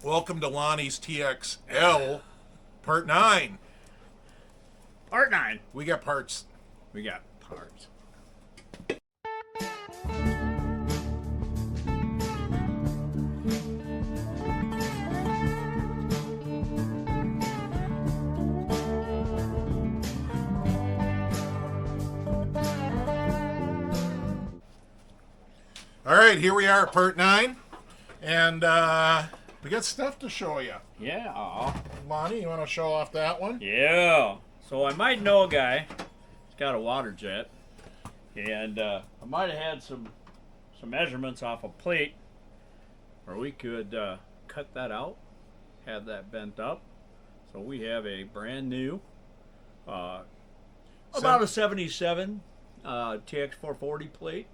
Welcome to Lonnie's TXL, Part 9. Part 9. We got parts. We got parts. All right, here we are at Part 9. And we got stuff to show you. Yeah. Lonnie, you want to show off that one? Yeah. So I might know a guy. He's got a water jet. And I might have had some measurements off a plate where we could cut that out, have that bent up. So we have a brand new, about a 77 TX 440 plate.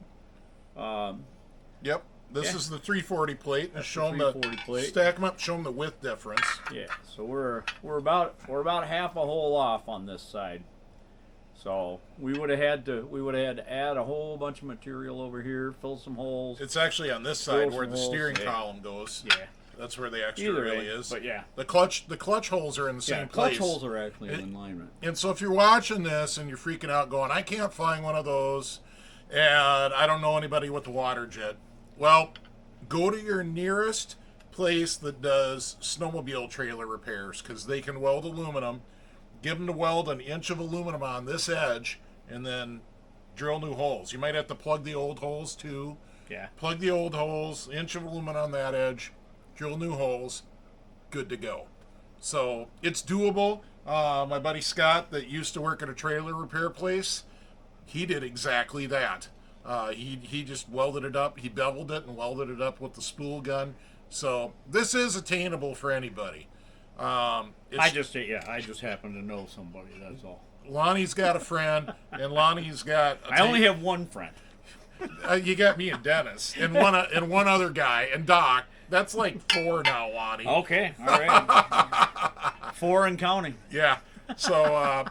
Yep. This is the 340 plate. That's show the them 340 plate. Stack them up. Show them the width difference. Yeah. So we're about half a hole off on this side. So we would have had to add a whole bunch of material over here, fill some holes. It's actually on this side where the steering column goes. Yeah. That's where the extra Either really way, is. But yeah. The clutch holes are in the same place. Clutch holes are actually in alignment. And so if you're watching this and you're freaking out going, I can't find one of those and I don't know anybody with the water jet. Well, go to your nearest place that does snowmobile trailer repairs because they can weld aluminum. Give them to weld an inch of aluminum on this edge and then drill new holes. You might have to plug the old holes too. Yeah. Plug the old holes, inch of aluminum on that edge, drill new holes, good to go. So it's doable. My buddy Scott that used to work at a trailer repair place, he did exactly that. He just welded it up. He beveled it and welded it up with the spool gun. So this is attainable for anybody. I just happen to know somebody. That's all. Lonnie's got a friend, and Lonnie's got. I only have one friend. You got me and Dennis, and one other guy, and Doc. That's like 4 now, Lonnie. Okay, all right. 4 and counting. Yeah. So.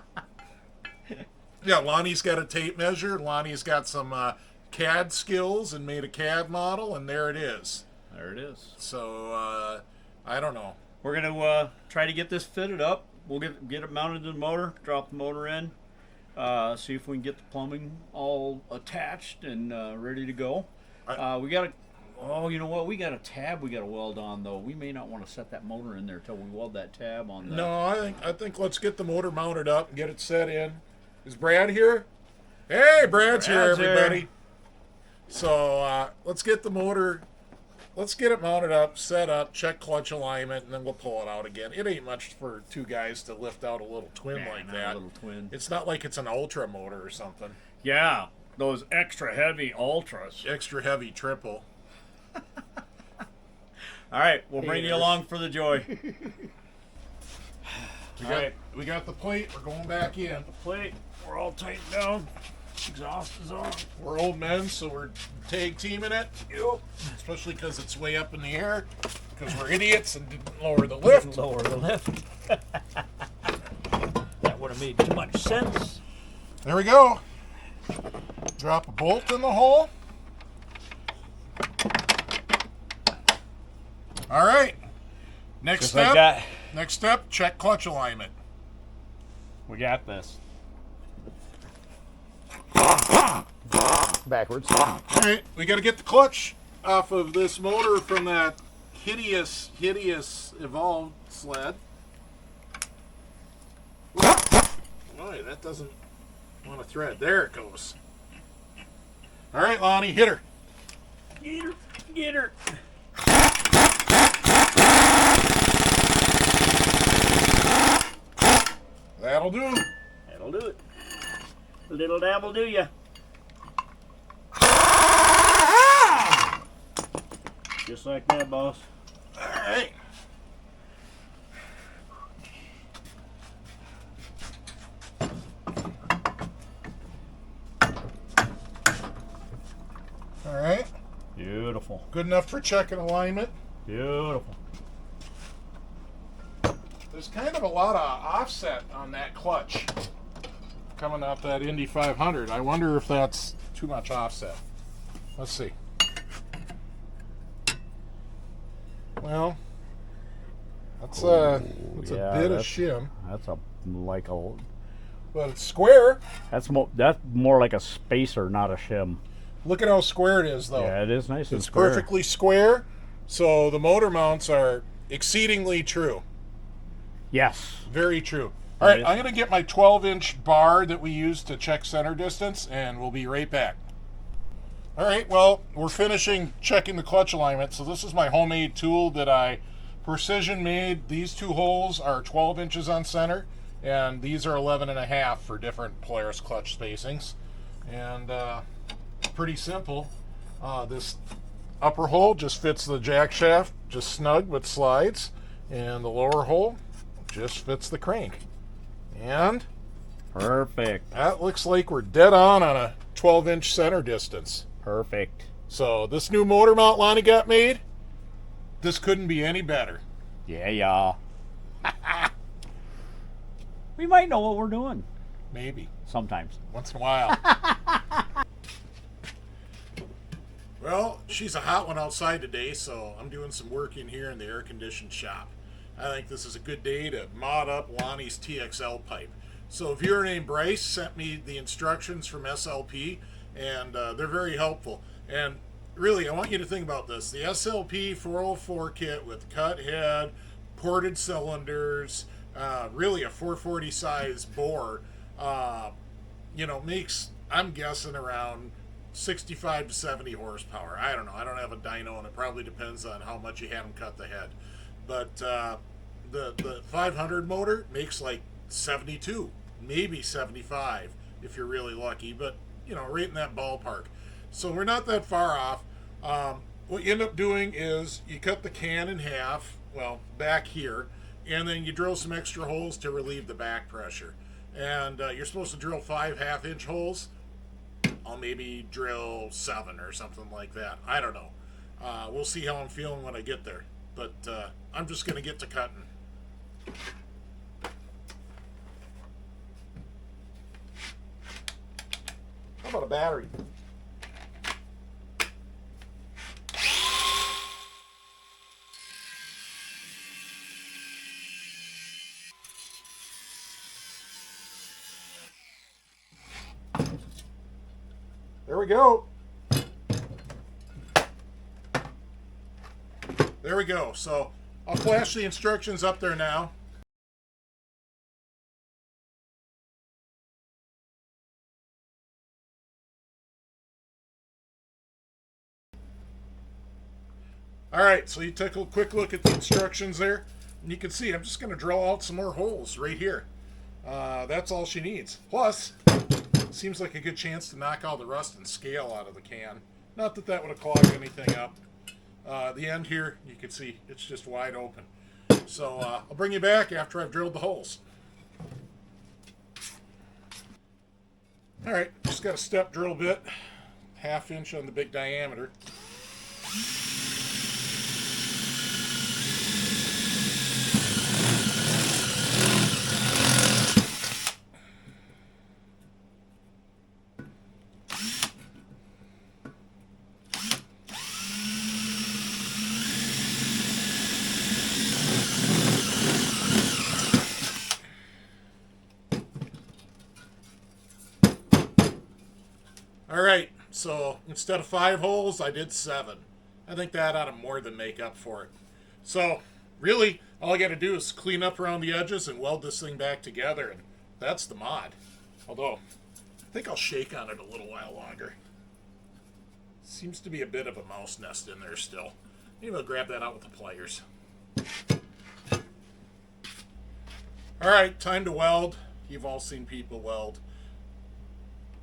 Yeah, Lonnie's got a tape measure. Lonnie's got some CAD skills and made a CAD model, and there it is. There it is. So, I don't know. We're going to try to get this fitted up. We'll get it mounted to the motor, drop the motor in, see if we can get the plumbing all attached and ready to go. We got you know what? We got a tab we got to weld on, though. We may not want to set that motor in there until we weld that tab on the... No, I think let's get the motor mounted up and get it set in. Is Brad here? Hey, Brad's here, everybody. Here. So let's get the motor, let's get it mounted up, set up, check clutch alignment, and then we'll pull it out again. It ain't much for 2 guys to lift out a little twin like that. A little twin. It's not like it's an ultra motor or something. Yeah, those extra heavy ultras. Extra heavy triple. All right, we'll bring you along for the joy. We got the plate. We're going back in. The plate. We're all tightened down. Exhaust is on. We're old men, so we're tag teaming it. Yep. Especially because it's way up in the air. Because we're idiots and didn't lower the lift. That would have made too much sense. There we go. Drop a bolt in the hole. All right. Next step, check clutch alignment. We got this. Backwards. All right, we got to get the clutch off of this motor from that hideous Evolved sled. Boy, that doesn't want to thread. There it goes. All right, Lonnie, hit her. Get her. That'll do. That'll do it. A little dab will do ya. Just like that, boss. All right. All right. Beautiful. Good enough for checking alignment. Beautiful. There's kind of a lot of offset on that clutch coming out that Indy 500. I wonder if that's too much offset. Let's see. Well, That's a bit of shim. That's a like a. But it's square. That's more like a spacer, not a shim. Look at how square it is, though. Yeah, it is nice and it's square. Perfectly square. So the motor mounts are exceedingly true. Yes. Very true. All right, I'm going to get my 12-inch bar that we use to check center distance, and we'll be right back. All right, well, we're finishing checking the clutch alignment. So this is my homemade tool that I precision made. These two holes are 12 inches on center, and these are 11.5 for different Polaris clutch spacings. And pretty simple. This upper hole just fits the jack shaft, just snug but slides, and the lower hole just fits the crank. And perfect. That looks like we're dead on a 12-inch center distance. Perfect. So this new motor mount Lonnie got made, this couldn't be any better. Yeah. We might know what we're doing. Maybe. Sometimes. Once in a while. Well, she's a hot one outside today, so I'm doing some work in here in the air-conditioned shop. I think this is a good day to mod up Lonnie's TXL pipe. So a viewer named Bryce sent me the instructions from SLP, and they're very helpful. And really, I want you to think about this. The SLP 404 kit with cut head, ported cylinders, really a 440 size bore, makes, I'm guessing, around 65 to 70 horsepower. I don't know. I don't have a dyno, and it probably depends on how much you have them cut the head. But the 500 motor makes like 72, maybe 75 if you're really lucky, but right in that ballpark. So we're not that far off. What you end up doing is you cut the can in half, well, back here, and then you drill some extra holes to relieve the back pressure. And you're supposed to drill 5 half-inch holes. I'll maybe drill 7 or something like that. I don't know. We'll see how I'm feeling when I get there. But I'm just going to get to cutting. How about a battery? There we go. There we go. So I'll flash the instructions up there now. All right, so you take a quick look at the instructions there, and you can see I'm just going to drill out some more holes right here. That's all she needs. Plus, seems like a good chance to knock all the rust and scale out of the can. Not that that would have clogged anything up. The end here, you can see it's just wide open. So I'll bring you back after I've drilled the holes. All right, just got a step drill bit, 1/2 inch on the big diameter. All right, so instead of 5 holes, I did 7. I think that ought to more than make up for it. So really, all I got to do is clean up around the edges and weld this thing back together, and that's the mod. Although, I think I'll shake on it a little while longer. Seems to be a bit of a mouse nest in there still. Maybe I'll grab that out with the pliers. All right, time to weld. You've all seen people weld.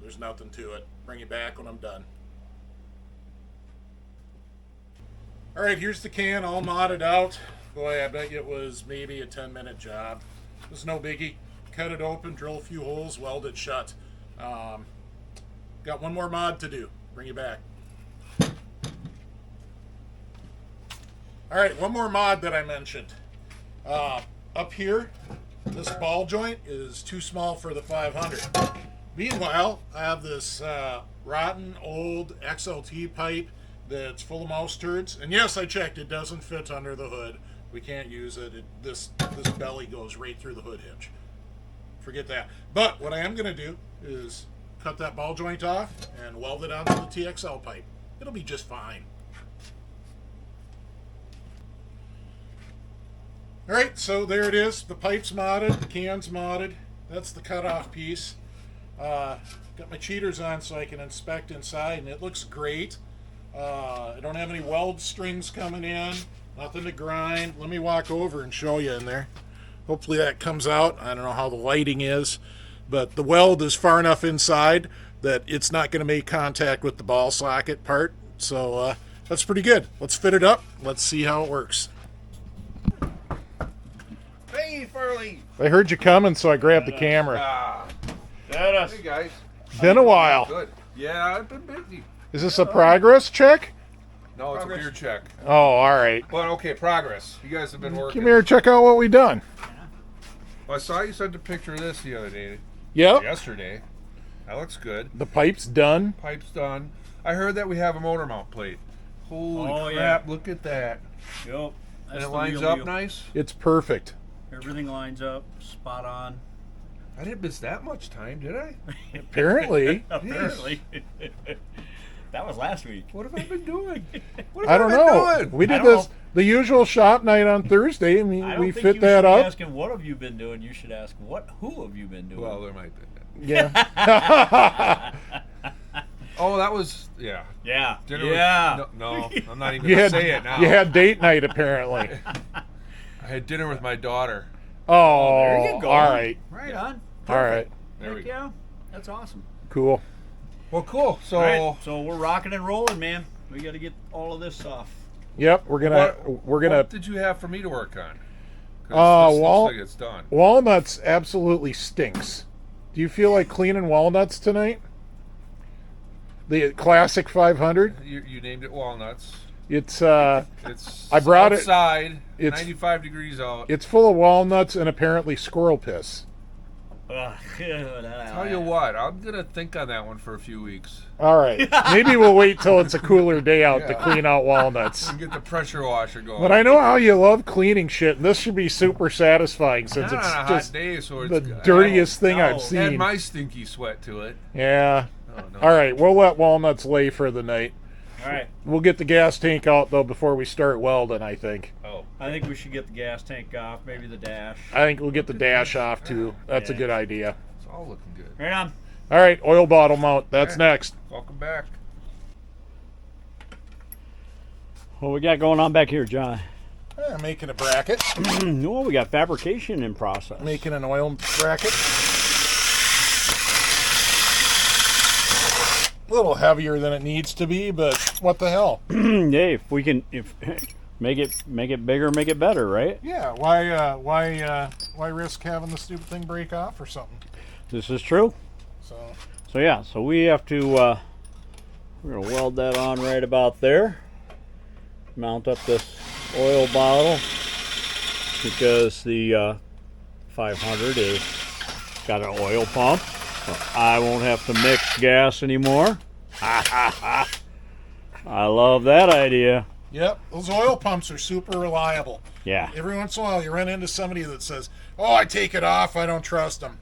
There's nothing to it. Bring it back when I'm done. All right, here's the can all modded out. Boy, I bet you it was maybe a 10-minute job. It was no biggie. Cut it open, drill a few holes, weld it shut. Got one more mod to do. Bring you back. All right, one more mod that I mentioned. Up here, this ball joint is too small for the 500. Meanwhile, I have this rotten old XLT pipe that's full of mouse turds. And yes, I checked, it doesn't fit under the hood. We can't use it. This belly goes right through the hood hinge. Forget that. But what I am going to do is cut that ball joint off and weld it onto the TXL pipe. It'll be just fine. All right, so there it is. The pipe's modded, the can's modded. That's the cutoff piece. Got my cheaters on so I can inspect inside, and it looks great. I don't have any weld strings coming in, nothing to grind. Let me walk over and show you in there. Hopefully that comes out. I don't know how the lighting is, but the weld is far enough inside that it's not going to make contact with the ball socket part. So that's pretty good. Let's fit it up. Let's see how it works. Hey, Farley. I heard you coming, so I grabbed the camera. Hey, guys. Been a while. Good. Yeah, I've been busy. Is this a progress check? No, it's a beer check. Oh, all right. But okay, progress. You guys have been working. Come here, check out what we done. Well, I saw you sent a picture of this the other day. Yep. Yesterday. That looks good. The pipe's done. Pipe's done. I heard that we have a motor mount plate. Holy crap, look at that. Yep. And it lines up nice? It's perfect. Everything lines up, spot on. I didn't miss that much time, did I? Apparently. Apparently. That was last week. What have I been doing? What I have don't I know. been doing? We did this the usual shop night on Thursday. I mean, I don't we think fit you that should be up. asking what have you been doing. You should ask who have you been doing. Well, there might be. Yeah. Oh, that was, yeah. Yeah. Dinner Yeah. no, I'm not even You going had to say it now. you had date night apparently. I had dinner with my daughter. Oh, there you go. all right. Right on. All right. There we Heck go. yeah. That's awesome. Cool. Well, cool. So, All right. So we're rocking and rolling, man. We got to get all of this off. Yep, we're gonna what did you have for me to work on? 'Cause this looks like it's done. walnuts absolutely stinks. Do you feel like cleaning walnuts tonight? The classic 500. You named it walnuts. It's It's I brought it- outside, it's- 95 degrees out. it's full of walnuts and apparently squirrel piss. Tell you what, I'm gonna think on that one for a few weeks. All right, maybe we'll wait till it's a cooler day out to clean out walnuts. And get the pressure washer going. But I know how you love cleaning shit, and this should be super satisfying since Not it's on a hot just day, so it's the good. dirtiest thing no. I've Add seen. my stinky sweat to it. Yeah. Oh, no. All right, we'll let walnuts lay for the night. All right. We'll get the gas tank out though before we start welding. I think. Oh, I think we should get the gas tank off, maybe the dash. I think we'll get the dash off too. That's a Yeah. good idea. it's all looking good. Right on. All right, oil bottle mount. That's Okay. next. Welcome back. What we got going on back here, John? Making a bracket. No, we got fabrication in process. Making an oil bracket. A little heavier than it needs to be, but what the hell? Hey, if we can, make it bigger, make it better, right? Yeah. Why risk having the stupid thing break off or something? This is true. So Yeah, so we have to. We're gonna weld that on right about there. Mount up this oil bottle because the 500 is got an oil pump. So I won't have to mix gas anymore. I love that idea. yep, those oil pumps are super reliable. Yeah. Every once in a while, you run into somebody that says, "Oh, I take it off. I don't trust them."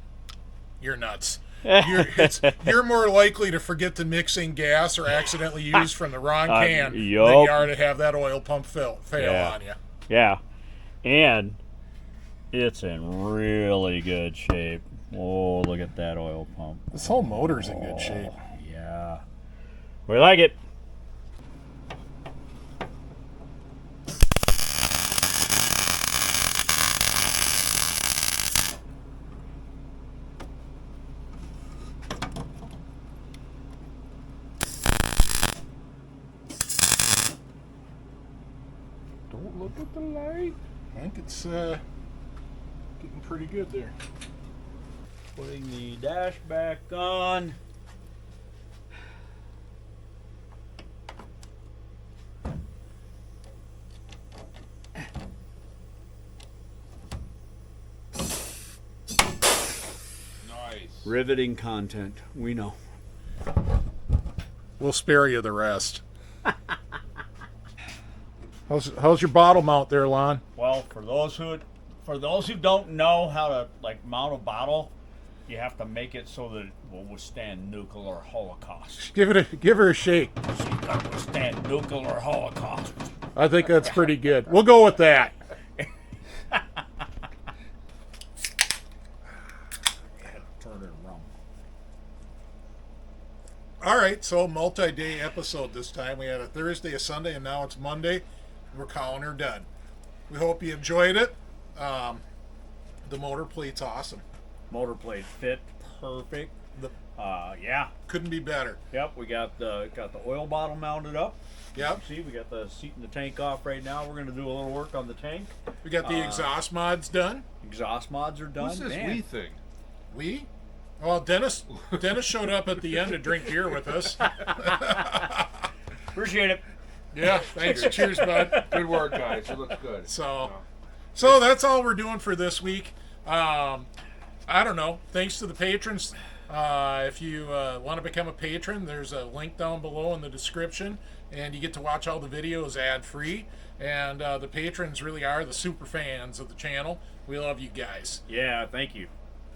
You're nuts. You're more likely to forget to mix in gas or accidentally use from the wrong can than you are to have that oil pump fail on you. Yeah. And it's in really good shape. Oh, look at that oil pump. This whole motor's in good shape. Yeah. We like it. Don't look at the light. I think it's getting pretty good there. Putting the dash back on. Nice. Riveting content. We know. We'll spare you the rest. How's your bottle mount there, Lon? Well, Well, for those who don't know how to like mount a bottle, you have to make it so that it will withstand nuclear holocaust. Give her a shake. So you gotta withstand nuclear holocaust. I think that's pretty good. We'll go with that. Turn it around. All right, so multi-day episode this time. We had a Thursday, a Sunday, and now it's Monday. We're calling her done. We hope you enjoyed it. The motor plate's awesome. Motor plate fit perfect. Yeah. Couldn't be better. Yep, we got the oil bottle mounted up. Yep. See, we got the seat and the tank off right now. We're gonna do a little work on the tank. We got the exhaust mods done. Exhaust mods are done. What's this Man. we thing? We? Well, Dennis showed up at the end to drink beer with us. Appreciate it. Yeah, thanks. Cheers, bud. Good work, guys. It looks good. So that's all we're doing for this week. I don't know. Thanks to the patrons. If you want to become a patron, there's a link down below in the description, and you get to watch all the videos ad-free. And the patrons really are the super fans of the channel. We love you guys. Yeah, thank you.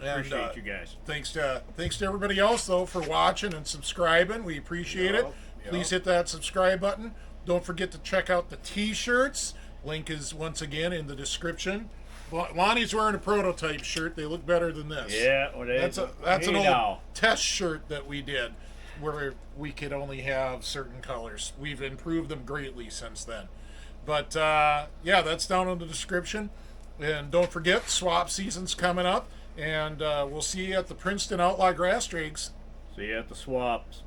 And, Appreciate you guys. Thanks to everybody else though for watching and subscribing. We appreciate it. Please hit that subscribe button. Don't forget to check out the t-shirts. Link is once again in the description. Lonnie's wearing a prototype shirt. They look better than this. Yeah, well, that's an old now. test shirt that we did where we could only have certain colors. We've improved them greatly since then. But yeah, that's down in the description. And don't forget, swap season's coming up. And we'll see you at the Princeton Outlaw Grass Drags. See you at the swaps.